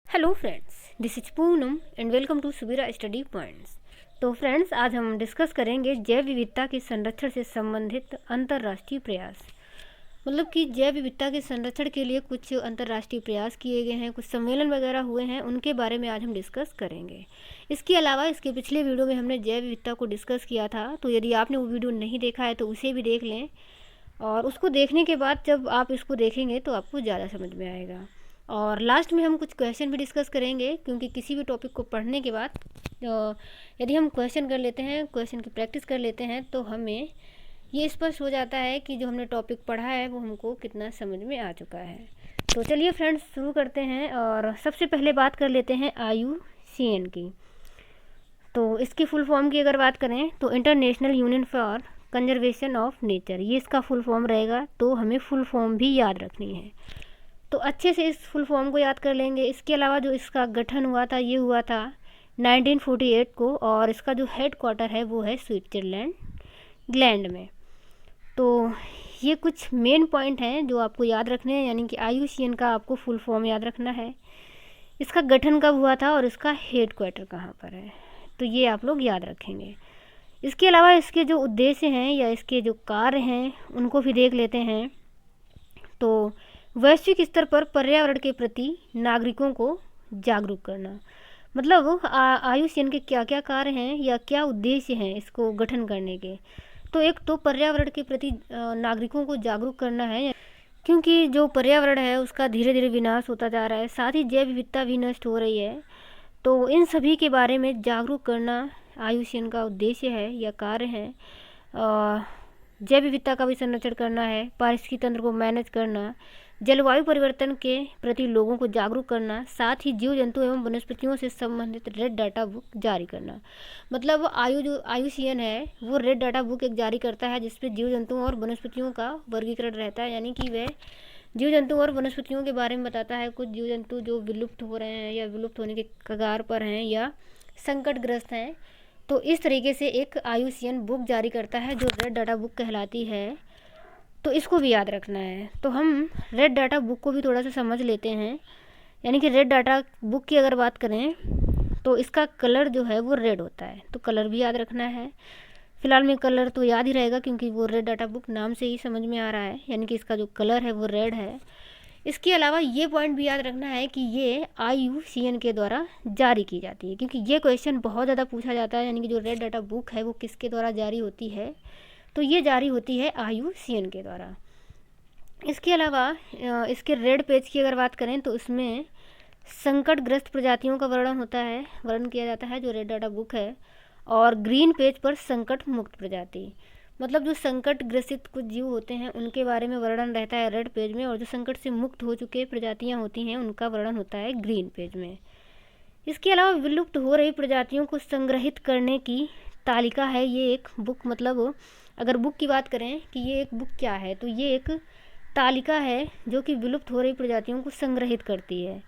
Hello friends, this is Poonam and welcome to Subira study points. तो friends, आज हम discuss करेंगे जैव विविधता के संरक्षण से संबंधित अंतर्राष्ट्रीय प्रयास। मतलब कि जैव विविधता के संरक्षण के लिए कुछ अंतर्राष्ट्रीय प्रयास किए गए हैं, कुछ सम्मेलन वगैरह हुए हैं, उनके बारे में आज हम डिस्कस करेंगे। इसके अलावा इसके पिछले वीडियो में हमने जैव विविधता को डिस्कस किया था, तो यदि आपने वो वीडियो नहीं देखा है तो उसे भी देख लें। और उसको देखने के बाद जब आप इसको देखेंगे तो आपको ज़्यादा समझ में आएगा। और लास्ट में हम कुछ क्वेश्चन भी डिस्कस करेंगे, क्योंकि किसी भी टॉपिक को पढ़ने के बाद यदि हम क्वेश्चन कर लेते हैं, क्वेश्चन की प्रैक्टिस कर लेते हैं, तो हमें ये स्पष्ट हो जाता है कि जो हमने टॉपिक पढ़ा है वो हमको कितना समझ में आ चुका है। तो चलिए फ्रेंड्स, शुरू करते हैं। और सबसे पहले बात कर लेते हैं IUCN की। तो इसकी फुल फॉर्म की अगर बात करें तो international union for conservation of nature, ये इसका फुल फॉर्म रहेगा। तो हमें फुल फॉर्म भी याद रखनी है, तो अच्छे से इस फुल फॉर्म को याद कर लेंगे। इसके अलावा जो इसका गठन हुआ था, ये हुआ था 1948 को, और इसका जो हेड क्वार्टर है वो है स्विट्ज़रलैंड ग्लैंड में। तो ये कुछ मेन पॉइंट हैं जो आपको याद रखने हैं, यानी कि IUCN का आपको फुल फॉर्म याद रखना है, इसका गठन कब हुआ था और इसका हेड क्वार्टर कहाँ पर है, तो ये आप लोग याद रखेंगे। इसके अलावा इसके जो उद्देश्य हैं या इसके जो कार्य हैं उनको भी देख लेते हैं। तो वैश्विक स्तर पर पर्यावरण के प्रति नागरिकों को जागरूक करना, मतलब IUCN के क्या क्या कार्य हैं या क्या उद्देश्य हैं इसको गठन करने के। तो एक तो पर्यावरण के प्रति नागरिकों को जागरूक करना है, क्योंकि जो पर्यावरण है उसका धीरे धीरे विनाश होता जा रहा है, साथ ही जैव विविधता भी नष्ट हो रही है। तो इन सभी के बारे में जागरूक करना IUCN का उद्देश्य है या कार्य है। जैव विविधता का भी संरक्षण करना है, पारिस्थितिकी तंत्र को मैनेज करना, जलवायु परिवर्तन के प्रति लोगों को जागरूक करना, साथ ही जीव जंतु एवं वनस्पतियों से संबंधित रेड डाटा बुक जारी करना। मतलब IUCN है वो रेड डाटा बुक एक जारी करता है जिसपे जीव जंतुओं और वनस्पतियों का वर्गीकरण रहता है, यानी कि वह जीव जंतु और वनस्पतियों के बारे में बताता है। कुछ जीव जंतु जो विलुप्त हो रहे हैं या विलुप्त होने के कगार पर हैं या संकटग्रस्त हैं, तो इस तरीके से एक IUCN बुक जारी करता है जो रेड डाटा बुक कहलाती है। तो इसको भी याद रखना है। तो हम रेड डाटा बुक को भी थोड़ा सा समझ लेते हैं। यानी कि रेड डाटा बुक की अगर बात करें तो इसका कलर जो है वो रेड होता है, तो कलर भी याद रखना है। फिलहाल में कलर तो याद ही रहेगा, क्योंकि वो रेड डाटा बुक नाम से ही समझ में आ रहा है, यानी कि इसका जो कलर है वो रेड है। इसके अलावा ये पॉइंट भी याद रखना है कि ये IUCN के द्वारा जारी की जाती है, क्योंकि ये क्वेश्चन बहुत ज़्यादा पूछा जाता है। यानी कि जो रेड डाटा बुक है वो किसके द्वारा जारी होती है, तो ये जारी होती है IUCN के द्वारा। इसके अलावा इसके रेड पेज की अगर बात करें तो इसमें संकटग्रस्त प्रजातियों का वर्णन किया जाता है जो रेड डाटा बुक है। और ग्रीन पेज पर संकट मुक्त प्रजाति, मतलब जो संकट ग्रसित कुछ जीव होते हैं उनके बारे में वर्णन रहता है रेड पेज में, और जो संकट से मुक्त हो चुके प्रजातियां होती हैं उनका वर्णन होता है ग्रीन पेज में। इसके अलावा विलुप्त हो रही प्रजातियों को संग्रहित करने की तालिका है ये एक बुक। मतलब अगर बुक की बात करें कि ये एक बुक क्या है, तो ये एक तालिका है जो कि विलुप्त हो रही प्रजातियों को संग्रहित करती है।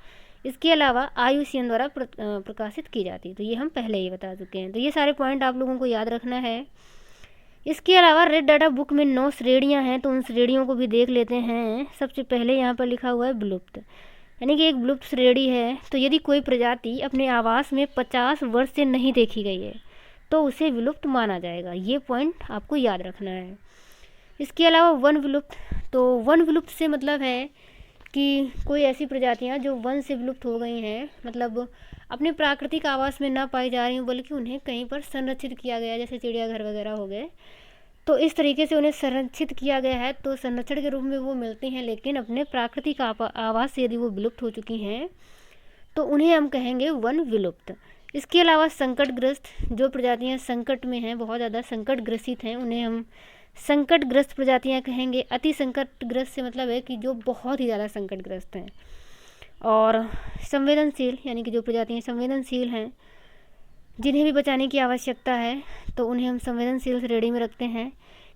इसके अलावा IUCN द्वारा प्रकाशित की जाती है, तो ये हम पहले ही बता चुके हैं। तो ये सारे पॉइंट आप लोगों को याद रखना है। इसके अलावा रेड डाटा बुक में 9 श्रेणियाँ हैं, तो उन श्रेणियों को भी देख लेते हैं। सबसे पहले यहाँ पर लिखा हुआ है विलुप्त, यानी कि एक विलुप्त श्रेणी है। तो यदि कोई प्रजाति अपने आवास में 50 वर्ष से नहीं देखी गई है तो उसे विलुप्त माना जाएगा, ये पॉइंट आपको याद रखना है। इसके अलावा वन विलुप्त, तो वन विलुप्त से मतलब है कि कोई ऐसी प्रजातियां जो वन से विलुप्त हो गई हैं, मतलब अपने प्राकृतिक आवास में ना पाई जा रही हैं, बल्कि उन्हें कहीं पर संरक्षित किया गया है, जैसे चिड़ियाघर वगैरह हो गए। तो इस तरीके से उन्हें संरक्षित किया गया है, तो संरक्षण के रूप में वो मिलती हैं, लेकिन अपने प्राकृतिक आवास से यदि वो विलुप्त हो चुकी हैं तो उन्हें हम कहेंगे वन विलुप्त। इसके अलावा संकटग्रस्त, जो प्रजातियां संकट में हैं, बहुत ज़्यादा संकटग्रसित हैं, उन्हें हम संकटग्रस्त प्रजातियां कहेंगे। अति संकटग्रस्त से मतलब है कि जो बहुत ही ज़्यादा संकटग्रस्त हैं। और संवेदनशील, यानी कि जो प्रजातियां संवेदनशील हैं, जिन्हें भी बचाने की आवश्यकता है, तो उन्हें हम संवेदनशील श्रेणी में रखते हैं।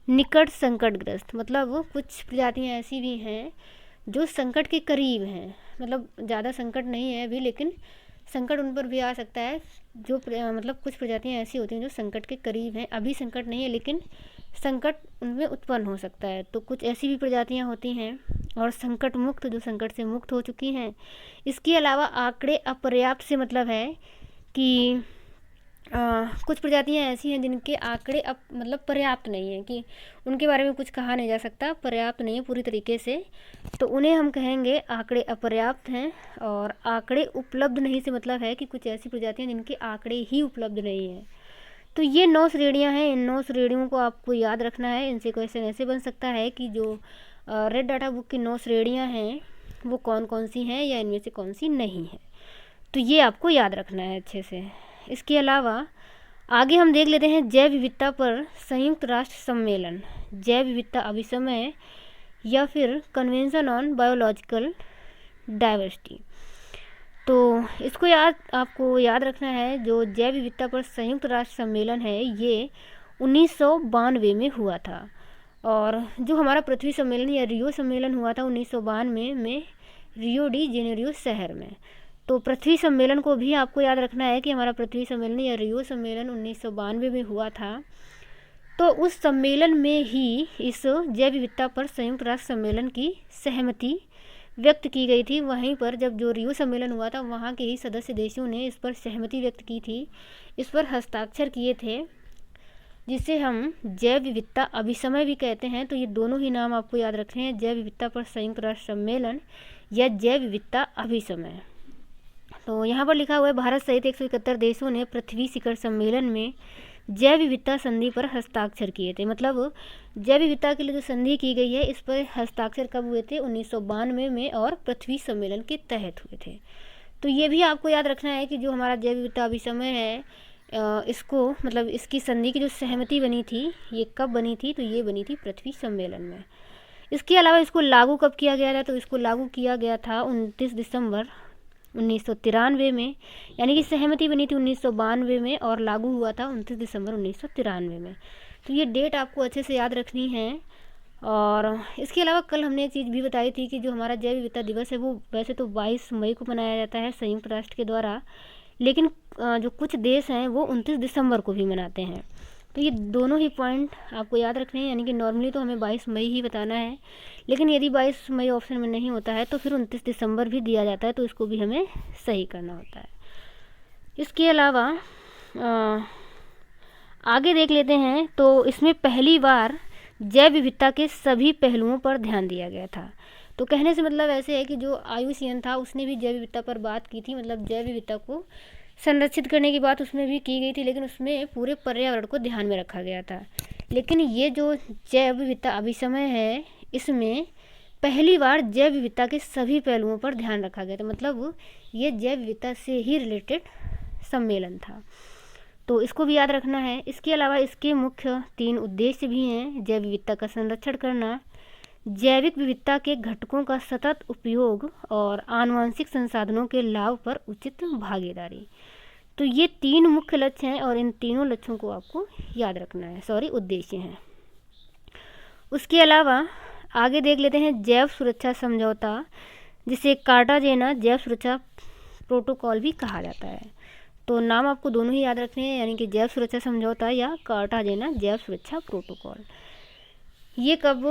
निकट संकटग्रस्त, मतलब कुछ प्रजातियां ऐसी भी हैं जो संकट के करीब हैं, मतलब ज़्यादा संकट नहीं है अभी, लेकिन संकट उन पर भी आ सकता है। मतलब कुछ प्रजातियां ऐसी होती हैं जो संकट के करीब हैं, अभी संकट नहीं है लेकिन संकट उनमें उत्पन्न हो सकता है। तो कुछ ऐसी भी प्रजातियां होती हैं और संकट मुक्त, जो संकट से मुक्त हो चुकी हैं। इसके अलावा आंकड़े अपर्याप्त से मतलब है कि कुछ प्रजातियां ऐसी हैं जिनके आंकड़े मतलब पर्याप्त नहीं है, कि उनके बारे में कुछ कहा नहीं जा सकता, पर्याप्त नहीं है पूरी तरीके से, तो उन्हें हम कहेंगे आंकड़े अपर्याप्त हैं। और आंकड़े उपलब्ध नहीं से मतलब है कि कुछ ऐसी प्रजातियां जिनके आंकड़े ही उपलब्ध नहीं हैं। तो ये 9 श्रेणियां हैं। इन 9 श्रेणियों को आपको याद रखना है। इनसे क्वेश्चन ऐसे बन सकता है कि जो रेड डाटा बुक की 9 श्रेणियां हैं वो कौन कौन सी हैं या इनमें से कौन सी नहीं है, तो ये आपको याद रखना है अच्छे से। इसके अलावा आगे हम देख लेते हैं जैव विविधता पर संयुक्त राष्ट्र सम्मेलन, जैव विविधता अभिसमय या फिर कन्वेंशन ऑन बायोलॉजिकल डाइवर्सिटी। तो इसको आपको याद रखना है। जो जैव विविधता पर संयुक्त राष्ट्र सम्मेलन है ये 1992 में हुआ था। और जो हमारा पृथ्वी सम्मेलन या रियो सम्मेलन हुआ था 1992 में रियो डी जेनेरियो शहर में। तो पृथ्वी सम्मेलन को भी आपको याद रखना है कि हमारा पृथ्वी सम्मेलन या रियो सम्मेलन 1992 में हुआ था। तो उस सम्मेलन में ही इस जैव विविधता पर संयुक्त राष्ट्र सम्मेलन की सहमति व्यक्त की गई थी। वहीं पर जब जो रियो सम्मेलन हुआ था वहाँ के ही सदस्य देशों ने इस पर सहमति व्यक्त की थी, इस पर हस्ताक्षर किए थे, जिसे हम जैव विविधता अभिसमय भी कहते हैं। तो ये दोनों ही नाम आपको याद रखने हैं, जैव विविधता पर संयुक्त राष्ट्र सम्मेलन या जैव विविधता अभिसमय। तो यहाँ पर लिखा हुआ है भारत सहित 171 देशों ने पृथ्वी शिखर सम्मेलन में जैव विविधता संधि पर हस्ताक्षर किए थे। मतलब जैव विविधता के लिए जो संधि की गई है इस पर हस्ताक्षर कब हुए थे? 1992 में, और पृथ्वी सम्मेलन के तहत हुए थे। तो ये भी आपको याद रखना है कि जो हमारा जैव विविधता अभिसमय है इसको मतलब इसकी संधि की जो सहमति बनी थी ये कब बनी थी? तो ये बनी थी पृथ्वी सम्मेलन में। इसके अलावा इसको लागू कब किया गया था? तो इसको लागू किया गया था 29 दिसंबर 1993 में, यानी कि सहमति बनी थी 1992 में और लागू हुआ था 29 दिसंबर 1993 में। तो ये डेट आपको अच्छे से याद रखनी है। और इसके अलावा कल हमने एक चीज़ भी बताई थी कि जो हमारा जैव विविधता दिवस है वो वैसे तो 22 मई को मनाया जाता है संयुक्त राष्ट्र के द्वारा, लेकिन जो कुछ देश हैं वो 29 दिसंबर को भी मनाते हैं। तो ये दोनों ही पॉइंट आपको याद रखने हैं, यानी कि नॉर्मली तो हमें 22 मई ही बताना है, लेकिन यदि 22 मई ऑप्शन में नहीं होता है तो फिर 29 दिसंबर भी दिया जाता है, तो इसको भी हमें सही करना होता है। इसके अलावा आगे देख लेते हैं। तो इसमें पहली बार जैव विविधता के सभी पहलुओं पर ध्यान दिया गया था। तो कहने से मतलब ऐसे है कि जो IUCN था उसने भी जैव विविधता पर बात की थी, मतलब जैव विविधता को संरक्षित करने की बात उसमें भी की गई थी, लेकिन उसमें पूरे पर्यावरण को ध्यान में रखा गया था। लेकिन ये जो जैव विविधता अभिसमय है इसमें पहली बार जैव विविधता के सभी पहलुओं पर ध्यान रखा गया था, मतलब ये जैव विविधता से ही रिलेटेड सम्मेलन था। तो इसको भी याद रखना है। इसके अलावा इसके मुख्य 3 उद्देश्य भी हैं। जैव विविधता का संरक्षण करना, जैविक विविधता के घटकों का सतत उपयोग और आनुवंशिक संसाधनों के लाभ पर उचित भागीदारी। तो ये 3 मुख्य लक्ष्य हैं और इन तीनों लक्ष्यों को आपको याद रखना है, उद्देश्य हैं। उसके अलावा आगे देख लेते हैं जैव सुरक्षा समझौता, जिसे कार्टाजेना जैव सुरक्षा प्रोटोकॉल भी कहा जाता है। तो नाम आपको दोनों ही याद रखने हैं, यानी कि जैव सुरक्षा समझौता या कार्टाजेना जैव सुरक्षा प्रोटोकॉल। ये कब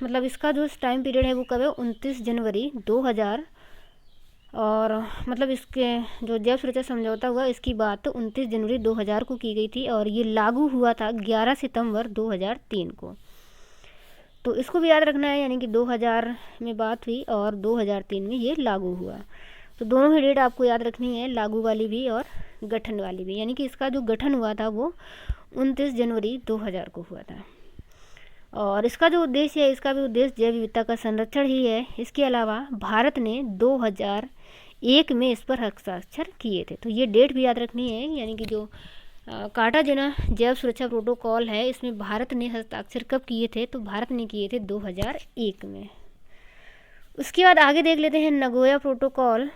मतलब इसका जो टाइम पीरियड है वो कब है? 29 जनवरी 2000। और मतलब इसके जो जैव सुरक्षा समझौता हुआ इसकी बात 29 जनवरी 2000 को की गई थी और ये लागू हुआ था 11 सितंबर 2003 को। तो इसको भी याद रखना है, यानी कि 2000 में बात हुई और 2003 में ये लागू हुआ। तो दोनों ही डेट आपको याद रखनी है, लागू वाली भी और गठन वाली भी, यानी कि इसका जो गठन हुआ था वो 29 जनवरी 2000 को हुआ था। और इसका जो उद्देश्य है, इसका भी उद्देश्य जैव विविधता का संरक्षण ही है। इसके अलावा भारत ने 2001 में इस पर हस्ताक्षर किए थे। तो ये डेट भी याद रखनी है, यानी कि जो कार्टाजेना जैव सुरक्षा प्रोटोकॉल है इसमें भारत ने हस्ताक्षर कब किए थे? तो भारत ने किए थे 2001 में। उसके बाद आगे देख लेते हैं नगोया प्रोटोकॉल,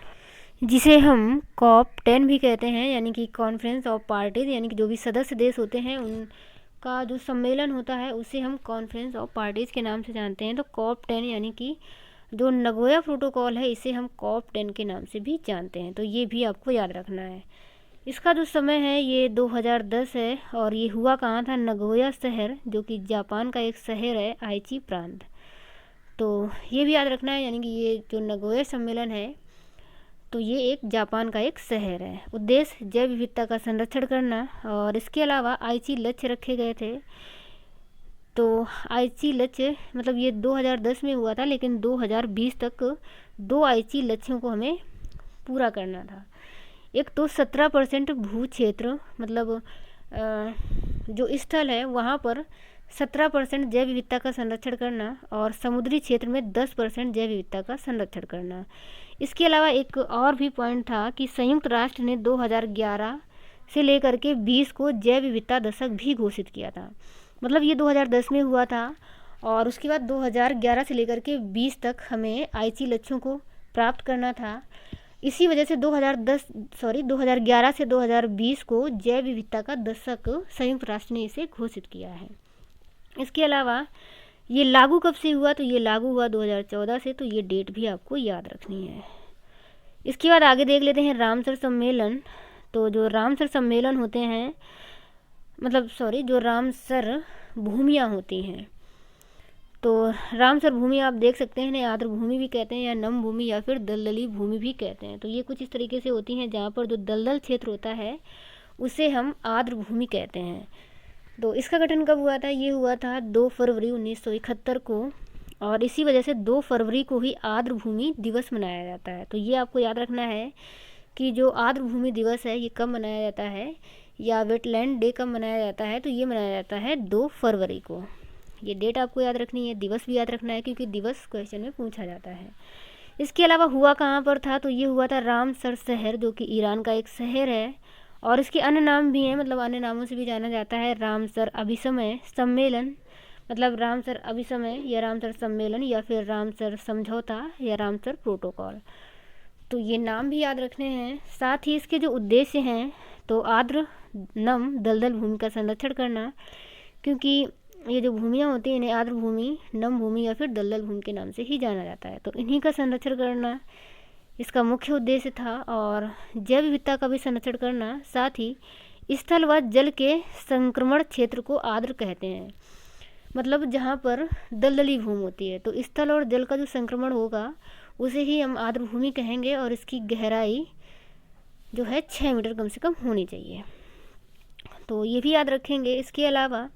जिसे हम COP10 भी कहते हैं, यानी कि कॉन्फ्रेंस ऑफ पार्टीज, यानी कि जो भी सदस्य देश होते हैं उनका जो सम्मेलन होता है उसे हम कॉन्फ्रेंस ऑफ पार्टीज के नाम से जानते हैं। तो COP10 यानी कि जो नगोया प्रोटोकॉल है इसे हम COP10 के नाम से भी जानते हैं। तो ये भी आपको याद रखना है। इसका जो समय है ये 2010 है और ये हुआ कहाँ था, नगोया शहर, जो कि जापान का एक शहर है, आइची प्रांत। तो ये भी याद रखना है, यानी कि ये जो नगोया सम्मेलन है तो ये एक जापान का एक शहर है। उद्देश्य जैव विविधता का संरक्षण करना, और इसके अलावा आइची लक्ष्य रखे गए थे। तो आइची लक्ष्य मतलब ये 2010 में हुआ था, लेकिन 2020 तक 2 आइची लक्ष्यों को हमें पूरा करना था। एक तो 17% भू क्षेत्र, मतलब जो स्थल है वहाँ पर 17% जैव विविधता का संरक्षण करना, और समुद्री क्षेत्र में 10% जैव विविधता का संरक्षण करना। इसके अलावा एक और भी पॉइंट था कि संयुक्त राष्ट्र ने 2011 से लेकर के 20 को जैव विविधता दशक भी घोषित किया था। मतलब ये 2010 में हुआ था, और उसके बाद 2011 से लेकर के 20 तक हमें आइची लक्ष्यों को प्राप्त करना था। इसी वजह से 2011 से 2020 को जैव विविधता का दशक संयुक्त राष्ट्र ने इसे घोषित किया है। इसके अलावा ये लागू कब से हुआ, तो ये लागू हुआ 2014 से, तो ये डेट भी आपको याद रखनी है। इसके बाद आगे देख लेते हैं रामसर सम्मेलन। तो जो रामसर सम्मेलन होते हैं, जो रामसर भूमियाँ होती हैं, तो रामसर भूमि आप देख सकते हैं, इन्हें आर्द्र भूमि भी कहते हैं, या नम भूमि, या फिर दलदली भूमि भी कहते हैं। तो ये कुछ इस तरीके से होती हैं जहाँ पर जो दलदल क्षेत्र होता है उसे हम आर्द्र भूमि कहते हैं। तो इसका गठन कब हुआ था, ये हुआ था 2 फरवरी 1971 को, और इसी वजह से 2 फरवरी को ही आर्द्र भूमि दिवस मनाया जाता है। तो ये आपको याद रखना है कि जो आर्द्र भूमि दिवस है ये कब मनाया जाता है, या वेटलैंड डे कब मनाया जाता है, तो ये मनाया जाता है 2 फरवरी को। ये डेट आपको याद रखनी है, दिवस भी याद रखना है, क्योंकि दिवस क्वेश्चन में पूछा जाता है। इसके अलावा हुआ कहाँ पर था, तो ये हुआ था रामसर शहर, जो कि ईरान का एक शहर है, और इसके अन्य नाम भी हैं, मतलब अन्य नामों से भी जाना जाता है। रामसर अभिसमय सम्मेलन, मतलब रामसर अभिसमय या रामसर सम्मेलन, या फिर रामसर समझौता, या रामसर प्रोटोकॉल। तो ये नाम भी याद रखने हैं। साथ ही इसके जो उद्देश्य हैं, तो आर्द्र नम दलदल भूमि का संरक्षण करना, क्योंकि ये जो भूमियाँ होती हैं इन्हें आर्द्र भूमि, नम भूमि, या फिर दलदल भूमि के नाम से ही जाना जाता है। तो इन्हीं का संरक्षण करना इसका मुख्य उद्देश्य था, और जैव विविधता का भी संरक्षण करना। साथ ही स्थल व जल के संक्रमण क्षेत्र को आर्द्र कहते हैं, मतलब जहाँ पर दलदली भूमि होती है, तो स्थल और जल का जो संक्रमण होगा उसे ही हम आर्द्र भूमि कहेंगे, और इसकी गहराई जो है 6 मीटर कम से कम होनी चाहिए। तो ये भी याद रखेंगे। इसके अलावा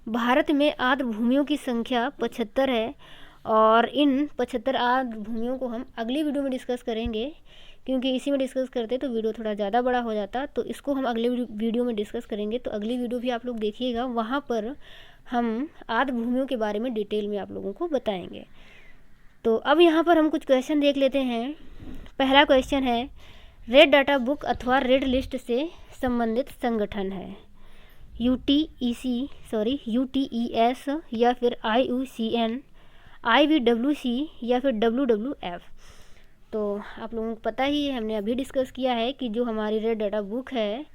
भारत में आर्द्र भूमियों की संख्या 75 है, और इन 75 आर्द्र भूमियों को हम अगली वीडियो में डिस्कस करेंगे, क्योंकि इसी में डिस्कस करते तो वीडियो थोड़ा ज़्यादा बड़ा हो जाता। तो इसको हम अगले वीडियो में डिस्कस करेंगे, तो अगली वीडियो भी आप लोग देखिएगा, वहाँ पर हम आर्द्र भूमियों के बारे में डिटेल में आप लोगों को बताएंगे। तो अब यहाँ पर हम कुछ क्वेश्चन देख लेते हैं। पहला क्वेश्चन है, रेड डाटा बुक अथवा रेड लिस्ट से संबंधित संगठन है UTES, या फिर IUCN, IBWC, या फिर WWF। तो आप लोगों को पता ही है, हमने अभी डिस्कस किया है कि जो हमारी रेड डाटा बुक है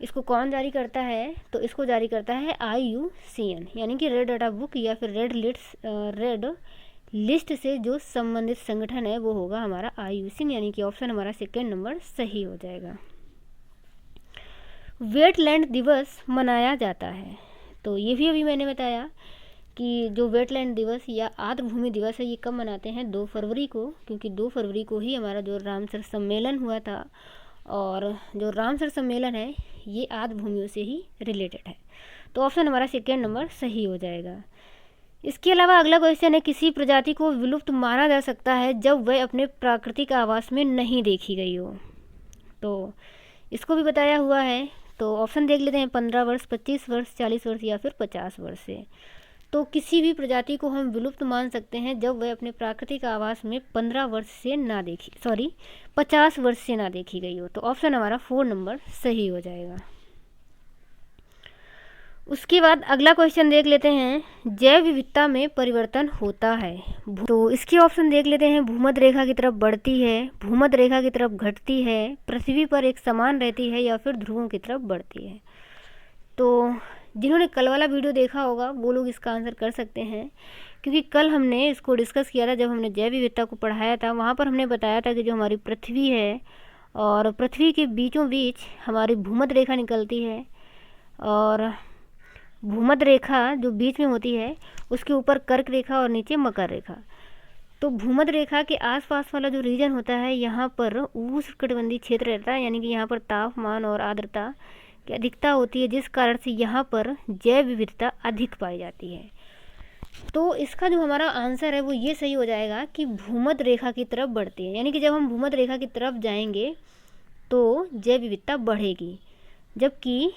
इसको कौन जारी करता है, तो इसको जारी करता है IUCN, यानी कि रेड डाटा बुक या फिर रेड लिस्ट से जो संबंधित संगठन है वो होगा हमारा IUCN, यानी कि ऑप्शन हमारा सेकेंड नंबर सही हो जाएगा। वेटलैंड दिवस मनाया जाता है, तो ये भी अभी मैंने बताया कि जो वेटलैंड दिवस या आर्द्र भूमि दिवस है ये कब मनाते हैं, 2 फरवरी को, क्योंकि 2 फरवरी को ही हमारा जो रामसर सम्मेलन हुआ था, और जो रामसर सम्मेलन है ये आर्द्र भूमियों से ही रिलेटेड है। तो ऑप्शन हमारा सेकेंड नंबर सही हो जाएगा। इसके अलावा अगला क्वेश्चन है, किसी प्रजाति को विलुप्त माना जा सकता है जब वह अपने प्राकृतिक आवास में नहीं देखी गई हो, तो इसको भी बताया हुआ है। तो ऑप्शन देख लेते हैं, 15 वर्ष, 25 वर्ष, 40 वर्ष, या फिर 50 वर्ष से। तो किसी भी प्रजाति को हम विलुप्त मान सकते हैं जब वह अपने प्राकृतिक आवास में 50 वर्ष से ना देखी गई हो। तो ऑप्शन हमारा 4 नंबर सही हो जाएगा। उसके बाद अगला क्वेश्चन देख लेते हैं, जैव विविधता में परिवर्तन होता है। तो इसके ऑप्शन देख लेते हैं, भूमध्य रेखा की तरफ बढ़ती है, भूमध्य रेखा की तरफ घटती है, पृथ्वी पर एक समान रहती है, या फिर ध्रुवों की तरफ बढ़ती है। तो जिन्होंने कल वाला वीडियो देखा होगा वो लोग इसका आंसर कर सकते हैं, क्योंकि कल हमने इसको डिस्कस किया था जब हमने जैव विविधता को पढ़ाया था। वहाँ पर हमने बताया था कि जो हमारी पृथ्वी है और पृथ्वी के बीचों बीच हमारी भूमध्य रेखा निकलती है, और भूमध्य रेखा जो बीच में होती है उसके ऊपर कर्क रेखा और नीचे मकर रेखा। तो भूमध्य रेखा के आसपास वाला जो रीजन होता है यहाँ पर उष्णकटिबंधीय क्षेत्र रहता है, यानी कि यहाँ पर तापमान और आर्द्रता की अधिकता होती है, जिस कारण से यहाँ पर जैव विविधता अधिक पाई जाती है। तो इसका जो हमारा आंसर है वो ये सही हो जाएगा कि भूमध्य रेखा की तरफ बढ़ती है, यानी कि जब हम भूमध्य रेखा की तरफ जाएंगे तो जैव विविधता बढ़ेगी। जबकि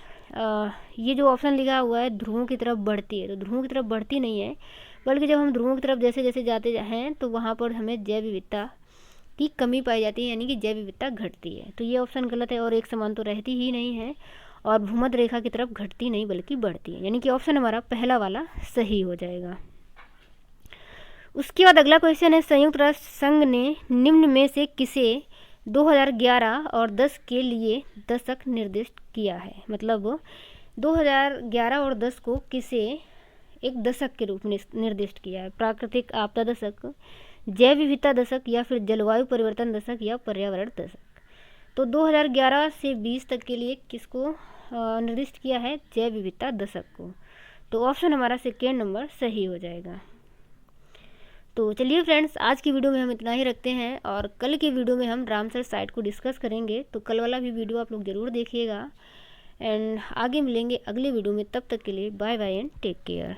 ये जो ऑप्शन लिखा हुआ है ध्रुवों की तरफ बढ़ती है, तो ध्रुवों की तरफ बढ़ती नहीं है, बल्कि जब हम ध्रुवों की तरफ जैसे जैसे जाते हैं तो वहाँ पर हमें जैव विविधता की कमी पाई जाती है, यानी कि जैव विविधता घटती है। तो ये ऑप्शन गलत है, और एक समान तो रहती ही नहीं है, और भूमध्य रेखा की तरफ घटती नहीं बल्कि बढ़ती है, यानी कि ऑप्शन हमारा पहला वाला सही हो जाएगा। उसके बाद अगला क्वेश्चन है, संयुक्त राष्ट्र संघ ने निम्न में से किसे 2011 और 10 के लिए दशक निर्दिष्ट किया है। मतलब 2011 और 10 को किसे एक दशक के रूप में निर्दिष्ट किया है। प्राकृतिक आपदा दशक, जैव विविधता दशक, या फिर जलवायु परिवर्तन दशक, या पर्यावरण दशक। तो 2011 से 20 तक के लिए किसको निर्दिष्ट किया है? जैव विविधता दशक को। तो ऑप्शन हमारा सेकेंड नंबर सही हो जाएगा। तो चलिए फ्रेंड्स, आज की वीडियो में हम इतना ही रखते हैं, और कल की वीडियो में हम रामसर साइट को डिस्कस करेंगे। तो कल वाला भी वीडियो आप लोग ज़रूर देखिएगा, एंड आगे मिलेंगे अगले वीडियो में। तब तक के लिए bye bye and take care.